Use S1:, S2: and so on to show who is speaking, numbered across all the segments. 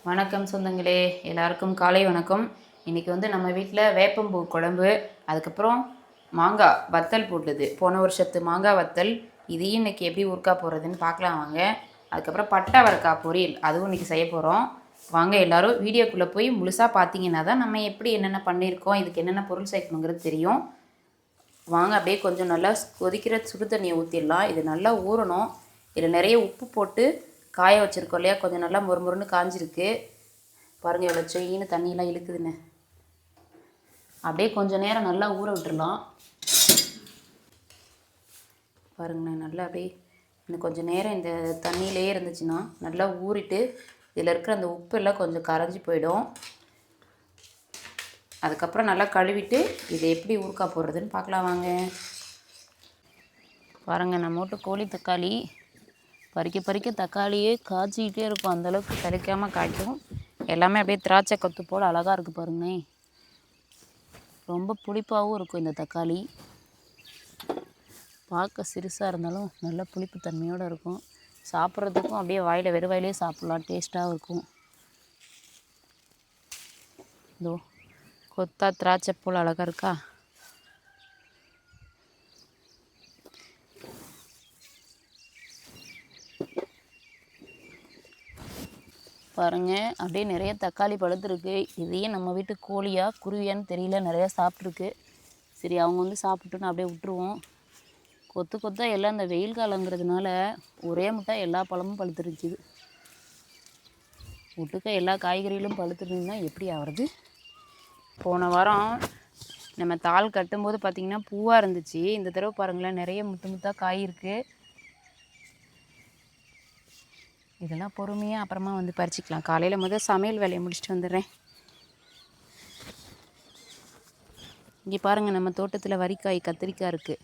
S1: வணக்கம் சொந்தங்களே, எல்லாருக்கும் காலை வணக்கம். இன்றைக்கி நம்ம வீட்டில் வேப்பம்பூ குழம்பு, அதுக்கப்புறம் மாங்காய் வத்தல் போட்டுது. போன வருஷத்து மாங்காய் வத்தல், இதையும் இன்றைக்கி எப்படி ஊறுக்காய் போடுறதுன்னு பார்க்கலாம் வாங்க. அதுக்கப்புறம் பட்டை அவரைக்காய் பொரியல், அதுவும் இன்றைக்கி செய்ய போகிறோம். வாங்க எல்லோரும் வீடியோக்குள்ளே போய் முழுசாக பார்த்தீங்கன்னா தான் நம்ம எப்படி என்னென்ன பண்ணியிருக்கோம், இதுக்கு என்னென்ன பொருள் சேர்க்கணுங்கிறது தெரியும். வாங்க அப்படியே கொஞ்சம் நல்லா கொதிக்கிற சுடு தண்ணியை ஊற்றிடலாம். இது நல்லா ஊறணும். இதில் நிறைய உப்பு போட்டு காய வச்சுருக்கோம் இல்லையா, கொஞ்சம் நல்லா மொறுமொறுன்னு காஞ்சிருக்கு பாருங்கள். எவ்வளோ செயின்னு தண்ணியெலாம் இழுக்குதுன்னு. அப்படியே கொஞ்சம் நேரம் நல்லா ஊற விட்டுடலாம். பாருங்கண்ணே, நல்லா அப்படியே இன்னும் கொஞ்சம் நேரம் இந்த தண்ணியிலே இருந்துச்சுன்னா நல்லா ஊறிட்டு இதில் இருக்கிற அந்த உப்பு எல்லாம் கொஞ்சம் கரைஞ்சி போயிடும். அதுக்கப்புறம் நல்லா கழுவிட்டு இதை எப்படி ஊறுக்காய் போடுறதுன்னு பார்க்கலாம் வாங்க. பாருங்கள், நம்ம வீட்டு கோழி தக்காளி பறிக்க தக்காளியே காய்ச்சிக்கிட்டே இருக்கும். அந்தளவுக்கு சலிக்காமல் காய்க்கும். எல்லாமே அப்படியே திராட்சை கொத்து போல் அழகாக இருக்குது பாருங்களேன். ரொம்ப புளிப்பாகவும் இருக்கும் இந்த தக்காளி. பார்க்க சிறுசாக இருந்தாலும் நல்ல புளிப்பு தன்மையோடு இருக்கும். சாப்பிட்றதுக்கும் அப்படியே வாயில் வெறும் வாயிலே சாப்பிட்லாம், டேஸ்ட்டாகவும் இருக்கும். இதோ கொத்தா திராட்சை போல் அழகாக இருக்கா. பாருங்கள், அப்படியே நிறைய தக்காளி பழுத்துருக்கு. இதையும் நம்ம வீட்டு கோழியா குருவியான்னு தெரியல, நிறையா சாப்பிட்ருக்கு. சரி, அவங்க சாப்பிட்டுன்னு அப்படியே விட்டுருவோம். கொத்து கொத்தாக எல்லாம் இந்த வெயில் காலங்கிறதுனால ஒரே முட்டை எல்லா பழமும் பழுத்துருச்சுது. ஒட்டுக்க எல்லா காய்கறிகளும் பழுத்துருந்துன்னா எப்படி ஆகிறது. போன வாரம் நம்ம தாள் கட்டும்போது பார்த்திங்கன்னா பூவாக இருந்துச்சு. இந்த தடவை பாருங்களேன், நிறைய முத்தாக காய் இருக்குது. இதெல்லாம் பொறுமையாக அப்புறமா பறிச்சிக்கலாம். காலையில் சமையல் வேலையை முடிச்சுட்டு வந்துடுறேன். இங்கே பாருங்கள், நம்ம தோட்டத்தில் வரிக்காய் கத்திரிக்காய் இருக்குது.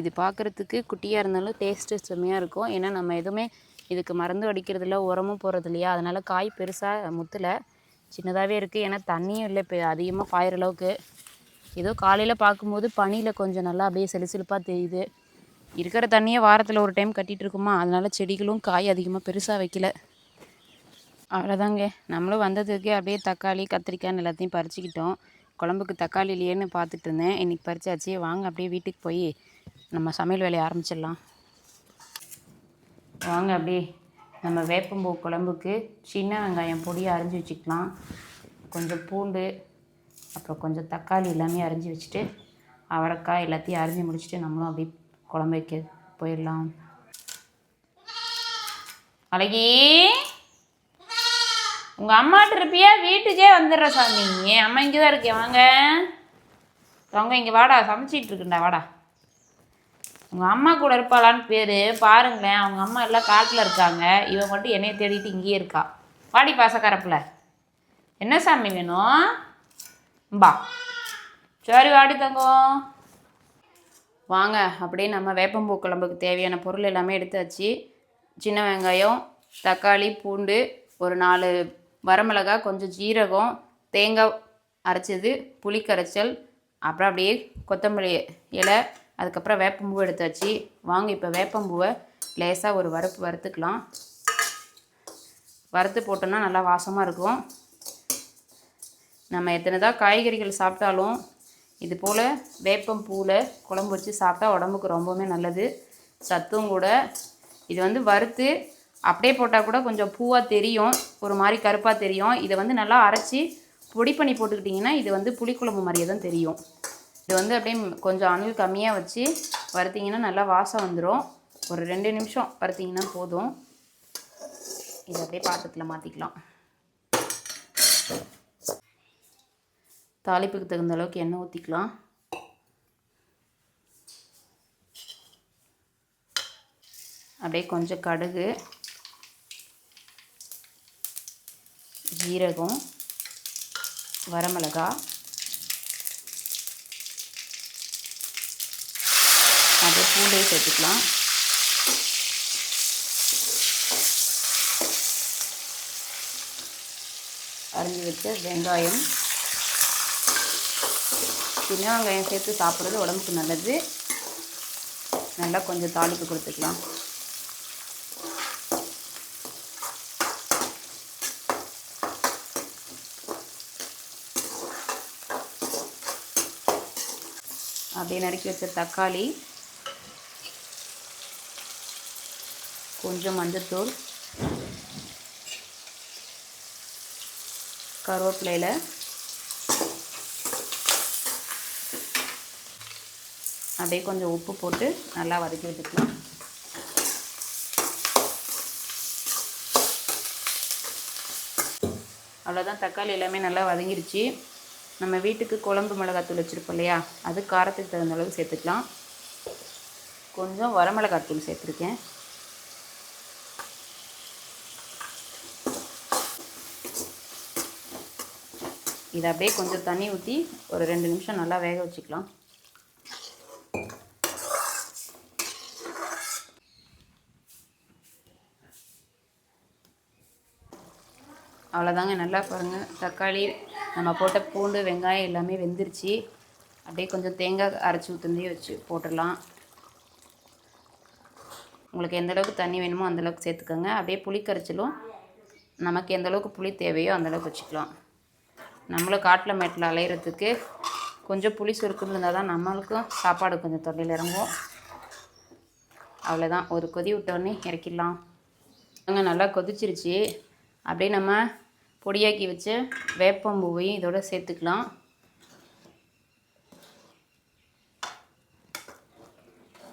S1: இது பார்க்குறதுக்கு குட்டியாக இருந்தாலும் டேஸ்ட்டு செம்மையாக இருக்கும். ஏன்னா நம்ம எதுவுமே இதுக்கு மருந்து அடிக்கிறதில்ல, உரமும் போடுறது இல்லையா, அதனால் காய் பெருசாக முத்தலை, சின்னதாகவே இருக்குது. ஏன்னா தண்ணியும் இல்லை இப்போ அதிகமாக பாயிற அளவுக்கு. ஏதோ காலையில் பார்க்கும்போது பனியில் கொஞ்சம் நல்லா அப்படியே செலுப்பாக தெரியுது. இருக்கிற தண்ணியை வாரத்தில் ஒரு டைம் கட்டிகிட்டு இருக்குமா, அதனால் செடிகளும் காய் அதிகமாக பெருசாக வைக்கல. அவ்வளோதாங்க, நம்மளும் வந்ததுக்கே அப்படியே தக்காளி கத்திரிக்காய்னு எல்லாத்தையும் பறிச்சுக்கிட்டோம். குழம்புக்கு தக்காளி இல்லையேன்னு பார்த்துட்டு இருந்தேன். இன்றைக்கி பறிச்சாச்சு. வாங்க அப்படியே வீட்டுக்கு போய் நம்ம சமையல் வேலையை ஆரம்பிச்சிடலாம். வாங்க அப்படியே நம்ம வேப்பம்பூ குழம்புக்கு சின்ன வெங்காயம் பொடியை அரிஞ்சு வச்சுக்கலாம். கொஞ்சம் பூண்டு, அப்புறம் கொஞ்சம் தக்காளி எல்லாமே அரிஞ்சு வச்சுட்டு அவரைக்காய் எல்லாத்தையும் அரிஞ்சு முடிச்சுட்டு நம்மளும் அப்படியே குழம்பு வைக்க போயிடலாம். அழகி, உங்கள் அம்மாட்ட இருப்பியா? வீட்டுக்கே வந்துடுற சாமி. அம்மா இங்கே தான் இருக்கேன், வாங்க வாங்க, இங்கே வாடா, சமைச்சிட்டு இருக்குண்டா, வாடா. உங்கள் அம்மா கூட இருப்பாளான்னு பேர் பாருங்களேன். அவங்க அம்மா எல்லாம் காட்டில் இருக்காங்க, இவன் மட்டும் என்னையை தேடிட்டு இங்கேயே இருக்கா. வாடி பாசக்கரப்பில், என்ன சாமி வேணும்? பா, சரி வாடி தங்கம். வாங்க அப்படியே நம்ம வேப்பம்பூ குழம்புக்கு தேவையான பொருள் எல்லாமே எடுத்தாச்சு. சின்ன வெங்காயம், தக்காளி, பூண்டு, ஒரு 4 வரமிளகாய், கொஞ்சம் ஜீரகம், தேங்காய் அரைச்சது, புளி கரைச்சல், அப்புறம் அப்படியே கொத்தமல்லி இலை, அதுக்கப்புறம் வேப்பம்பூ எடுத்தாச்சு. வாங்க இப்போ வேப்பம்பூவை லேசாக ஒரு வறுத்துக்கலாம். வறுத்து போட்டோன்னா நல்லா வாசமாக இருக்கும். நம்ம எத்தனை தான் காய்கறிகள் சாப்பிட்டாலும் இது போல் வேப்பம்பூவில் குழம்பு வச்சு சாப்பிட்டா உடம்புக்கு ரொம்பவுமே நல்லது, சத்தும் கூட. இது வறுத்து அப்படியே போட்டால் கூட கொஞ்சம் பூவாக தெரியும், ஒரு மாதிரி கருப்பாக தெரியும். இதை நல்லா அரைச்சி பொடி பண்ணி போட்டுக்கிட்டிங்கன்னா இது புளிக்குழம்பு மாதிரியே தான் தெரியும். இது அப்படியே கொஞ்சம் அனல் கம்மியாக வச்சு வறுத்திங்கன்னா நல்லா வாசம் வந்துடும். ஒரு 2 நிமிஷம் வறுத்திங்கன்னா போதும். இதை அப்படியே பாத்திரத்தில் மாற்றிக்கலாம். தாளிப்புக்கு தகுந்த அளவுக்கு எண்ணெய் ஊற்றிக்கலாம். அப்படியே கொஞ்சம் கடுகு, ஜீரகம், வரமிளகாய், அப்படியே பூண்டையும் சேர்த்துக்கலாம். அரிஞ்சு வச்ச வெங்காயம், சின்ன வெங்காயம் சேர்த்து சாப்பிட்றது உடம்புக்கு நல்லது. நல்லா கொஞ்சம் தாளிப்பு கொடுத்துக்கலாம். அப்படியே நறுக்கி வச்ச தக்காளி, கொஞ்சம் மஞ்சள்தூள், கருவேப்பிலையில் அப்படியே கொஞ்சம் உப்பு போட்டு நல்லா வதக்கி விட்டுக்கலாம். அவ்வளோதான், தக்காளி எல்லாமே நல்லா வதங்கிருச்சு. நம்ம வீட்டுக்கு குழம்பு மிளகாத்தூள் வச்சுருப்போம் இல்லையா, அது காரத்துக்கு தகுந்த அளவுக்கு சேர்த்துக்கலாம். கொஞ்சம் வரமிளகாத்தூள் சேர்த்துருக்கேன். இதை அப்படியே கொஞ்சம் தண்ணி ஊற்றி ஒரு 2 நிமிஷம் நல்லா வேக வச்சுக்கலாம். அவ்வளோதாங்க, நல்லா பாருங்கள், தக்காளி, நம்ம போட்ட பூண்டு, வெங்காயம் எல்லாமே வெந்துருச்சு. அப்படியே கொஞ்சம் தேங்காய் அரைச்சி ஊற்றுந்தே வச்சு போட்டுடலாம். உங்களுக்கு எந்தளவுக்கு தண்ணி வேணுமோ அந்தளவுக்கு சேர்த்துக்கோங்க. அப்படியே புளி கரைச்சலும் நமக்கு எந்தளவுக்கு புளி தேவையோ அந்தளவுக்கு வச்சுக்கலாம். நம்மளும் காட்டில் மேட்டில் அலையிறதுக்கு கொஞ்சம் புளி சுருக்குன்னு இருந்தால் தான் நம்மளுக்கும் சாப்பாடு கொஞ்சம் தொண்டையில் இறங்கும். அவ்வளோதான், ஒரு கொதி விட்டோடனே இறக்கிடலாம். அங்கே நல்லா கொதிச்சிருச்சு. அப்படியே நம்ம பொடியாக்கி வச்ச வேப்பம்பூவையும் இதோட சேர்த்துக்கலாம்.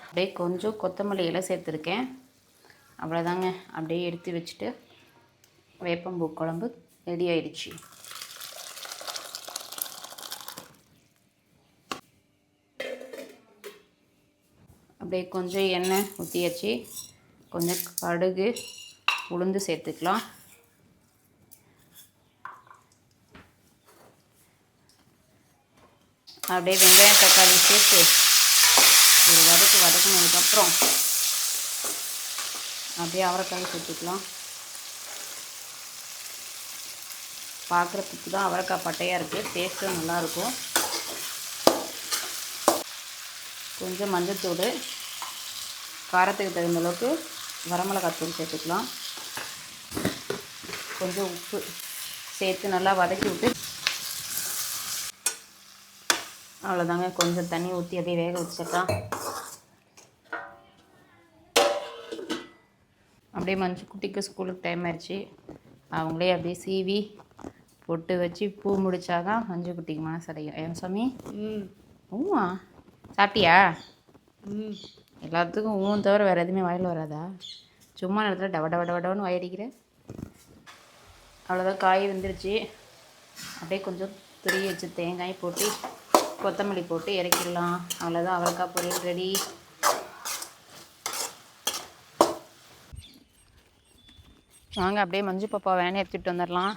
S1: அப்படியே கொஞ்சம் கொத்தமல்லி இலை சேர்த்துருக்கேன். அவ்வளோதாங்க, அப்படியே எடுத்து வச்சுட்டு வேப்பம்பூ குழம்பு ரெடி ஆயிடுச்சு. அப்படியே கொஞ்சம் எண்ணெய் ஊற்றியாச்சு. கொஞ்சம் கடுகு, உளுந்து சேர்த்துக்கலாம். அப்படியே வெங்காயம் தக்காளி சேர்த்து ஒரு வதக்கினதுக்கப்புறம் அப்படியே அவரைக்காய் சேர்த்துக்கலாம். பார்க்குறதுக்கு தான் அவரைக்காய் பட்டையாக இருக்குது, டேஸ்ட்டும் நல்லாயிருக்கும். கொஞ்சம் மஞ்சள்தூள், காரத்துக்கு தகுந்த அளவுக்கு வரமிளகாத்தூள் சேர்த்துக்கலாம். கொஞ்சம் உப்பு சேர்த்து நல்லா வதக்கி விட்டு அவ்வளோதாங்க, கொஞ்சம் தண்ணி ஊற்றி அப்படியே வேக வச்சிடலாம். அப்படியே மஞ்சள் குட்டிக்கு ஸ்கூலுக்கு டைம் ஆயிடுச்சு. அவங்களே அப்படியே சீவி பொட்டு வச்சு பூ முடிச்சாதான் மஞ்சள் குட்டிக்கு மனசடையும். ஏன் சாமி? ஊவா சாப்பிட்டியா? எல்லாத்துக்கும் ஊன் தவிர வேறு எதுவுமே வாயில் வராதா? சும்மா நேரத்தில் டவ டவ டவன்னு வாயடிக்கிற. அவ்வளோதான், காய் வெந்துருச்சு. அப்படியே கொஞ்சம் துருவி வச்சு தேங்காய் போட்டு கொத்தமல்லி போட்டு இறக்கிடலாம். அவ்வளோதான், அவரைக்காய் பொரியல் ரெடி. வாங்க அப்படியே மஞ்சு பாப்பா வேனே எடுத்துகிட்டு வந்துடலாம்.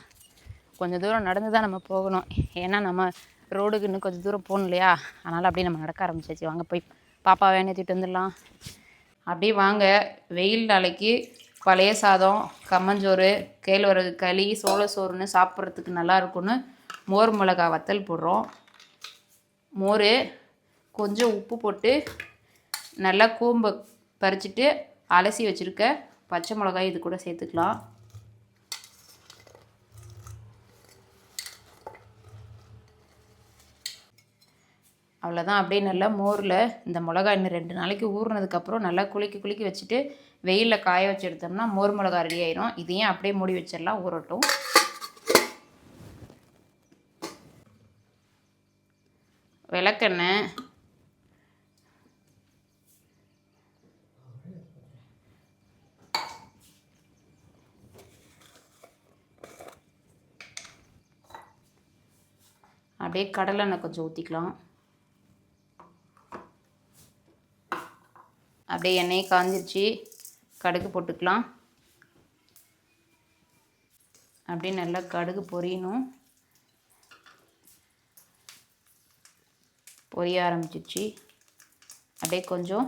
S1: கொஞ்சம் தூரம் நடந்து தான் நம்ம போகணும், ஏன்னா நம்ம ரோடுக்கு இன்னும் கொஞ்சம் தூரம் போகணும் இல்லையா, அதனால் அப்படியே நம்ம நடக்க ஆரம்பிச்சாச்சு. வாங்க போய் பாப்பா வேனே எடுத்துகிட்டு வந்துடலாம். அப்படியே வாங்க, வெயில் நாளைக்கு பழைய சாதம், கம்மஞ்சோறு, கேழ்வரகு களி, சோள சோறுன்னு சாப்பிட்றதுக்கு நல்லா இருக்கும்னு மோர் மிளகா வத்தல் போடுறோம். மோர், கொஞ்சம் உப்பு போட்டு நல்லா கூம்பை பறிச்சுட்டு அலசி வச்சுருக்க பச்சை மிளகாய் இது கூட சேர்த்துக்கலாம். அவ்வளோதான், அப்படியே நல்லா மோரில் இந்த மிளகாய் இன்னும் 2 நாளைக்கு ஊறினதுக்கப்புறம் நல்லா குலுக்கி வச்சுட்டு வெயிலில் காய வச்சு எடுத்தோம்னா மோர் மிளகா ரெடி ஆயிரும். இதையும் அப்படியே மூடி வச்சிடலாம், ஊறட்டும். விளக்கெண்ணெய், அப்படியே கடலெண்ணெய் கொஞ்சம் ஊற்றிக்கலாம். அப்படியே எண்ணெய் காஞ்சிருச்சு, கடுகு போட்டுக்கலாம். அப்படியே நல்லா கடுகு பொரியணும். பொரிய ஆரம்பிச்சிச்சு. அப்படியே கொஞ்சம்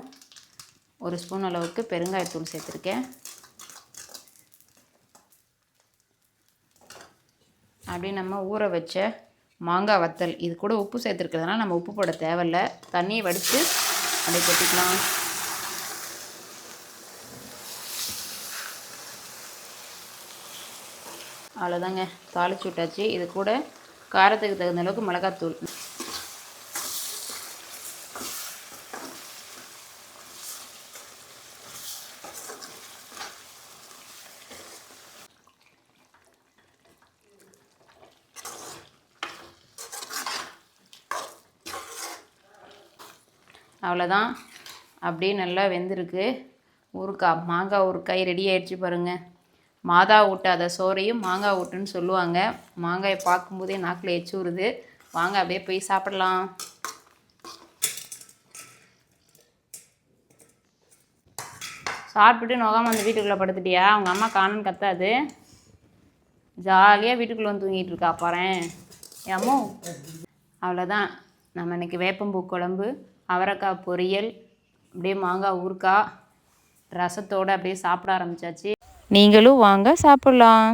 S1: 1 ஸ்பூன் அளவுக்கு பெருங்காயத்தூள் சேர்த்துருக்கேன். அப்படியே நம்ம ஊற வச்ச மாங்காய் வத்தல், இது கூட உப்பு சேர்த்துருக்கிறதுனால நம்ம உப்பு போட தேவையில்லை. தண்ணியை வடித்து அப்படியே கொட்டிக்கலாம். அவ்வளோதாங்க, தாளிச்சு விட்டாச்சு. இது கூட காரத்துக்கு தகுந்த அளவுக்கு மிளகாத்தூள், அவ்வளோதான். அப்படியே நல்லா வெந்திருக்கு. ஊறுக்காய், மாங்காய் ஊறுக்காய் ரெடி ஆகிடுச்சு பாருங்கள். மாதா ஊட்டாத சோறையும் மாங்காய் ஊட்டுன்னு சொல்லுவாங்க. மாங்காயை பார்க்கும்போதே நாக்கில் எச்சு வருது. வாங்க அப்படியே போய் சாப்பிடலாம். சாப்பிட்டுட்டு நோகாமல் வந்து வீட்டுக்குள்ளே படுத்துட்டியா? அவங்க அம்மா காணுன்னு கத்தாது. ஜாலியாக வீட்டுக்குள்ளே வந்து தூங்கிட்டு இருக்கா பாறேன். ஏமோ அவ்வளோதான். நம்ம இன்றைக்கி வேப்பம்பூ குழம்பு, அவரைக்காய் பொரியல், அப்படியே மாங்காய் ஊறுக்காய் ரசத்தோடு அப்படியே சாப்பிட ஆரம்பித்தாச்சு. நீங்களும் வாங்க சாப்பிட்லாம்.